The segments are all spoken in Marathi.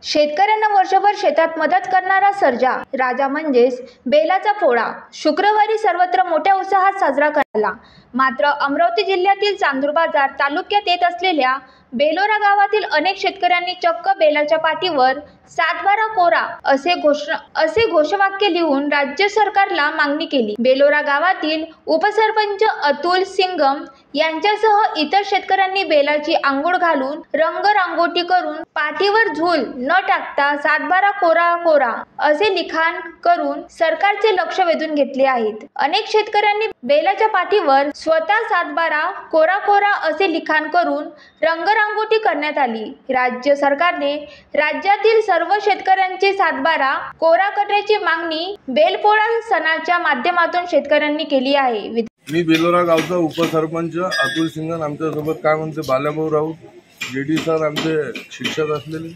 शेतकऱ्यांना वर्षभर शेतात मदत करणारा सर्जा राजा म्हणजेच बेलाचा पोळा शुक्रवारी सर्वत्र मोठ्या उत्साहात साजरा करण्यात आला। मात्र अमरावती जिल्ह्यातील चांदूर बाजार तालुक्यात येत असलेल्या बेलोरा गावातील अनेक शेतकऱ्यांनी चक्क बेलाच्या पाठीवर 7/12 कोरा असे घोषवाक्य लिहून राज्य सरकारला मागणी केली। बेलोरा गावातील उपसरपंच अतुल सिंगम यांच्यासह इतर शेतकऱ्यांनी बेलाची आंघोळ घालून रंगरांगोटी करून पाठीवर झूल न टाकता 7/12 कोरा कोरा असे लिखाण करून सरकारचे लक्ष वेधून घेतले आहेत। अनेक शेतकऱ्यांनी बेलाच्या पाठीवर स्वतः 7/12 कोरा कोरा असे लिखाण करून रंगरांगोटी करण्यात आली। राज्य सरकारने राज्यातील सर्व शेतकऱ्यांचे 7/12 कोरा करण्याची मागणी बेलपोळा सणाच्या माध्यमातून शेतकऱ्यांनी केली आहे। मी बेलोरा गावचा उपसरपंच अतुल सिंगन, आमच्यासोबत काय म्हणते बाल्याभाऊ राऊत, जेडी सर आमचे शिक्षक असलेले।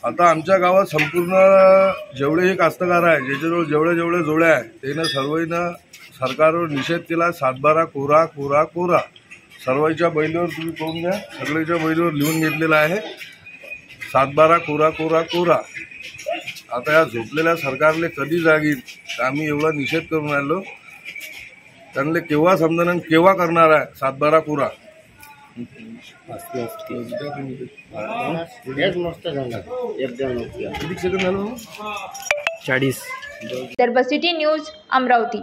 आता आमच्या गावात संपूर्ण जेवढेही कास्तकार आहे, ज्याच्याजवळ जेवढे जोड्या आहे, त्यानं सर्वांना सरकारवर निषेध केला। 7/12 कोरा कोरा कोरा सर्वांच्या बैलीवर तुम्ही पाहून घ्या, सगळ्याच्या बैलीवर लिहून घेतलेला आहे 7/12 कोरा कोरा कोरा। आता या झोपलेल्या सरकारले कधी जागील, आम्ही एवढा निषेध करून राहिलो, त्यांना केव्हा समजणार, केव्हा करणार आहे 7/12 कोरा। दर्पण सिटी न्यूज अमरावती।